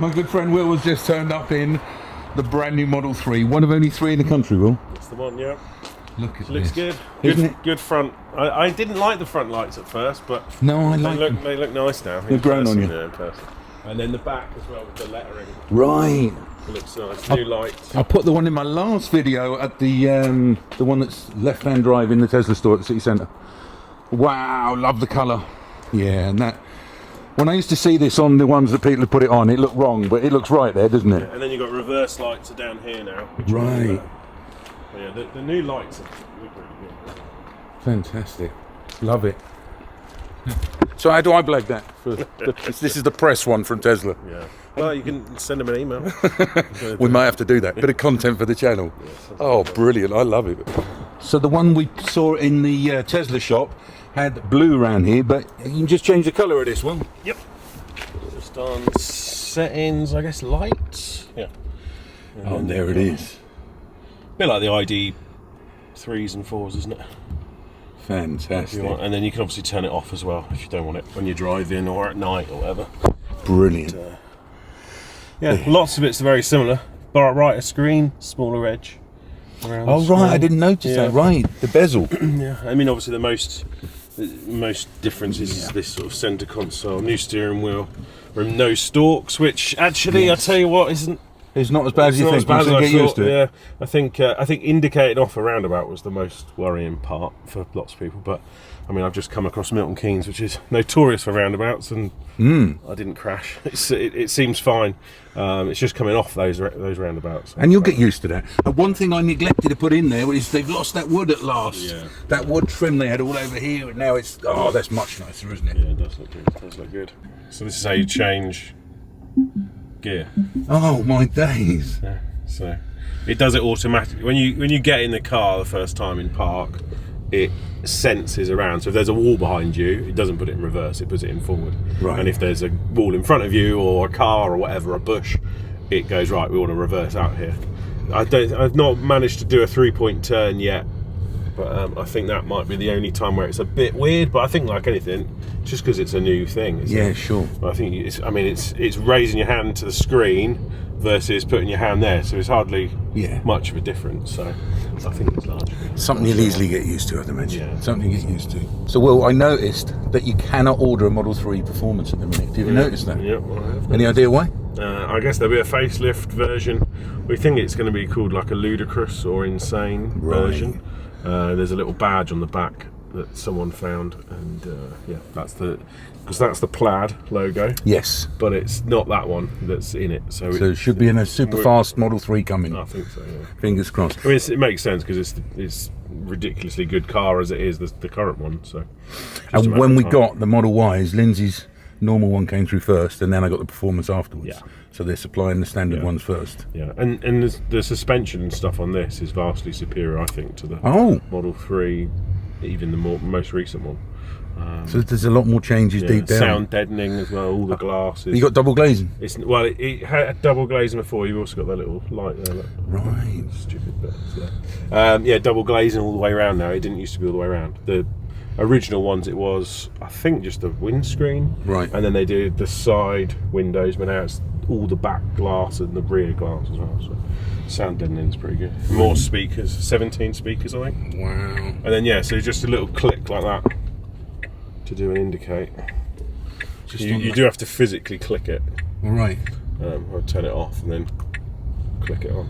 My good friend Will has just turned up in the brand new Model 3, one of only 3 in the country, Will. That's the one, yeah. Look at this. Looks good. Isn't it? Good front. I didn't like the front lights at first, but No, I like them. they look nice now. They've grown on you. Yeah, in person. And then the back as well with the lettering. Right. It looks nice. New lights. I put the one in my last video at the one that's left-hand drive in the Tesla store at the city centre. Wow, love the colour. Yeah, and that. When I used to see this on the ones that people had put it on, it looked wrong, but it looks right there, doesn't it? Yeah, and then you've got reverse lights are down here now. Right. Yeah, the new lights are really good. Fantastic. Love it. So how do I blag that? This is the press one from Tesla. Yeah. Well, you can send them an email. We might have to do that. Bit of content for the channel. Oh, brilliant. I love it. So the one we saw in the Tesla shop had blue around here, but you can just change the colour of this one. Yep. Just on settings, I guess, lights. Yeah. Oh, and there it is. A bit like the ID 3s and 4s, isn't it? Fantastic. And then you can obviously turn it off as well if you don't want it when you're driving or at night or whatever. Brilliant. Yeah, lots of it's very similar. Brighter screen, smaller edge. Oh right, I didn't notice that. Right, the bezel. Yeah, I mean obviously the most difference is this sort of centre console, new steering wheel, no stalks, which actually I tell you what isn't. It's not as bad as you think. You get used to it. Yeah, I think indicating off a roundabout was the most worrying part for lots of people. But I mean, I've just come across Milton Keynes, which is notorious for roundabouts, and I didn't crash. It seems fine. It's just coming off those roundabouts. And you'll get used to that. And one thing I neglected to put in there is they've lost that wood at last. Yeah. That wood trim they had all over here, and now it's that's much nicer, isn't it? Yeah, it does look good. It does look good. So this is how you change gear. Oh my days. Yeah, so it does it automatically when you get in the car the first time in park. It senses around, so if there's a wall behind you, it doesn't put it in reverse, it puts it in forward. Right. And if there's a wall in front of you or a car or whatever, a bush, it goes right, we want to reverse out here. I've not managed to do a 3-point turn yet, but I think that might be the only time where it's a bit weird. But I think like anything, just because it's a new thing, sure. I think it's raising your hand to the screen versus putting your hand there, so it's hardly much of a difference. So I think it's large. Something you'll easily get used to, I'd imagine. Yeah. Something you get used to. So, Will, I noticed that you cannot order a Model 3 Performance at the minute. Have you noticed that? Yeah, well, I have. Any idea why? I guess there'll be a facelift version. We think it's going to be called like a ludicrous or insane version. There's a little badge on the back that someone found, and that's the plaid logo. Yes, but it's not that one that's in it. So it should be in a super fast Model 3 coming. I think so. Yeah. Fingers crossed. I mean, it makes sense because it's ridiculously good car as it is the current one. So, and when we got the Model Ys, Lindsay's normal one came through first, and then I got the Performance afterwards. Yeah. So they're supplying the standard ones first. Yeah, and the suspension and stuff on this is vastly superior, I think, to the Model 3, even the most recent one. So there's a lot more changes deep down. Sound deadening as well, all the glasses. You got double glazing? It had double glazing before. You've also got that little light there. Look. Right. Stupid bit. Double glazing all the way around now. It didn't used to be all the way around. The original ones, it was, I think, just the windscreen. Right. And then they did the side windows, but now it's all the back glass and the rear glass as well. So sound deadening is pretty good. More speakers, 17 speakers, I think. Wow. And then so just a little click like that to do an indicate. You do have to physically click it. All right. I'll turn it off and then click it on.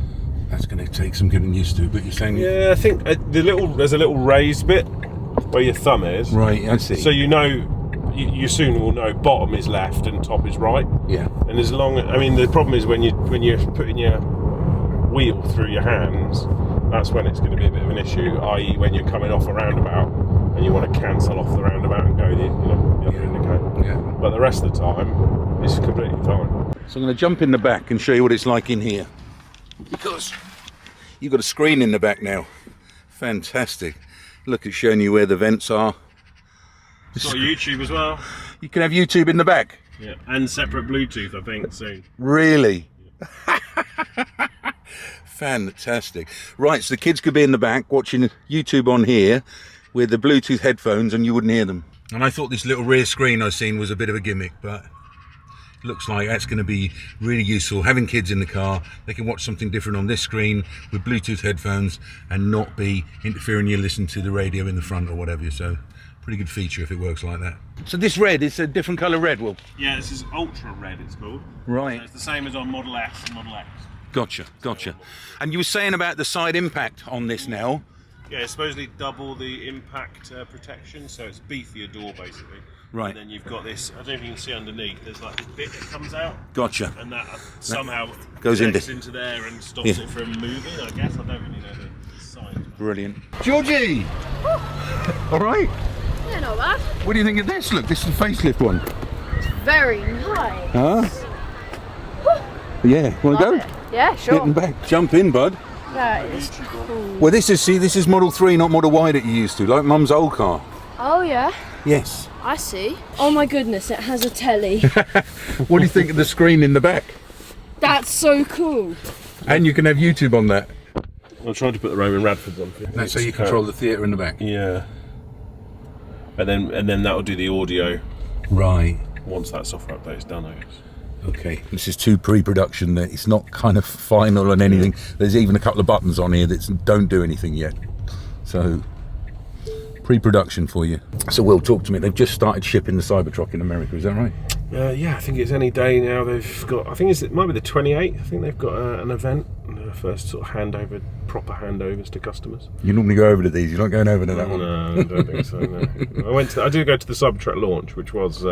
That's going to take some getting used to, but you're saying... Yeah, I think there's a little raised bit where your thumb is. Right, I see. So you soon will know bottom is left and top is right. Yeah. And the problem is when you're putting your wheel through your hands, that's when it's going to be a bit of an issue, i.e. when you're coming off a roundabout and you want to cancel off the roundabout and go the other indicator. Yeah. But the rest of the time, it's completely fine. So I'm going to jump in the back and show you what it's like in here. Because you've got a screen in the back now. Fantastic. Look, it's showing you where the vents are. It's got YouTube as well. You can have YouTube in the back. Yeah, and separate Bluetooth, I think, soon. Really? Yeah. Fantastic. Right, so the kids could be in the back watching YouTube on here with the Bluetooth headphones and you wouldn't hear them. And I thought this little rear screen I've seen was a bit of a gimmick, but looks like that's going to be really useful. Having kids in the car, they can watch something different on this screen with Bluetooth headphones and not be interfering you listen to the radio in the front or whatever. So pretty good feature if it works like that. So this red is a different colour red, Will? Yeah, this is ultra red, it's called. Right. So it's the same as on Model S and Model X. Gotcha. And you were saying about the side impact on this now. Yeah, it's supposedly double the impact protection, so it's beefier door basically. Right. And then you've got this, I don't know if you can see underneath, there's like this bit that comes out. Gotcha. And that somehow goes into there and stops it from moving, I guess. I don't really know the size. Brilliant. Georgie! All right. Yeah, not bad. What do you think of this? Look, this is the facelift one. It's very nice. Huh? Yeah, want to go? Love it. Yeah, sure. Getting back. Jump in, bud. That is cool. Well, this is Model 3, not Model Y that you used to, like Mum's old car. Oh, yeah. Yes. I see. Oh my goodness, it has a telly. What do you think of the screen in the back? That's so cool. And you can have YouTube on that. I'm trying to put the Roman Radfords on. That's how you control the theatre in the back. Yeah. And then that'll do the audio Right. once that software update is done, I guess. Okay, this is too pre-production. That it's not kind of final on anything. There's even a couple of buttons on here that don't do anything yet. So, pre-production for you. So, Will, talk to me. They've just started shipping the Cybertruck in America. Is that right? Yeah, I think it's any day now. They've got, I think it might be the 28th. I think they've got an event, first sort of proper handovers to customers. You normally go over to these. You're not going over to that one. No, I don't think so. No. I did go to the Cybertruck launch, which was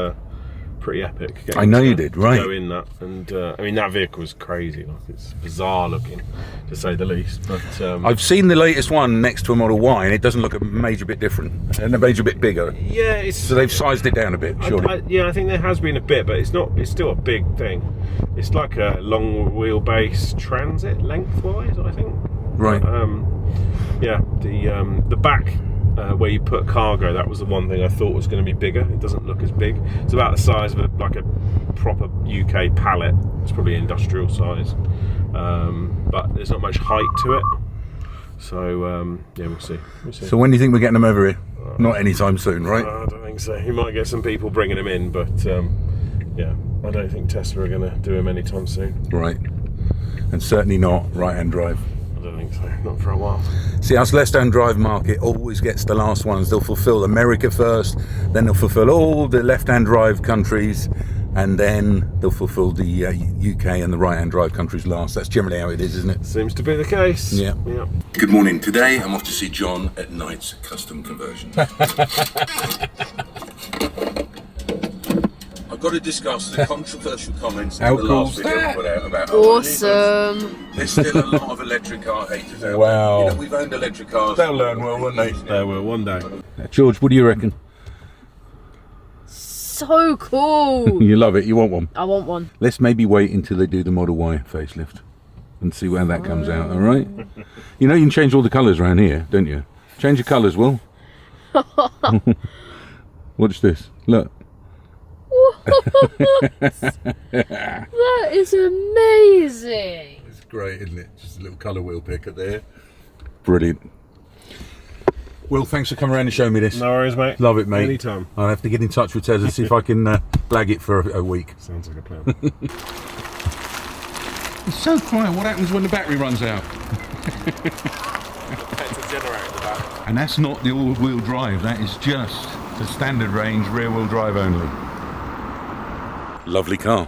pretty epic. I know you did, right? Go in that, and I mean that vehicle was crazy. Like, it's bizarre looking, to say the least. But I've seen the latest one next to a Model Y, and it doesn't look a major bit different, and a major bit bigger. Yeah, it's So they've sized it down a bit, surely. I think there has been a bit, but it's not. It's still a big thing. It's like a long wheelbase Transit lengthwise, I think. Right. Yeah, the back where you put cargo, that was the one thing I thought was going to be bigger. It doesn't look as big. It's about the size of a proper UK pallet. It's probably industrial size, but there's not much height to it. So yeah, we'll see. So when do you think we're getting them over here? Not anytime soon, right? I don't think so. You might get some people bringing them in, but yeah, I don't think Tesla are going to do them anytime soon. Right. And certainly not right-hand drive. I don't think so, not for a while. See, us left-hand drive market always gets the last ones. They'll fulfill America first, then they'll fulfill all the left-hand drive countries, and then they'll fulfill the UK and the right-hand drive countries last. That's generally how it is, isn't it? Seems to be the case. Yeah. Yeah. Good morning. Today I'm off to see John at Knight's Custom Conversion. I've got to discuss the controversial comments in the last video I put out about Awesome. There's still a lot of electric car haters out Wow. there. You know, we've owned electric cars. They'll learn well, won't they? They will, one day. George, what do you reckon? So cool. You love it. You want one? I want one. Let's maybe wait until they do the Model Y facelift and see where that comes out, all right? You know you can change all the colours around here, don't you? Change the colours, Will. Watch this. Look. That is amazing. It's great, isn't it? Just a little colour wheel picker there. Brilliant. Will, thanks for coming around and showing me this. No worries, mate. Love it, mate. Anytime. I'll have to get in touch with Tesla, see if I can blag it for a week. Sounds like a plan. It's so quiet. What happens when the battery runs out? Petrol generator at the back. And that's not the all-wheel drive. That is just the standard range rear-wheel drive only. Lovely car.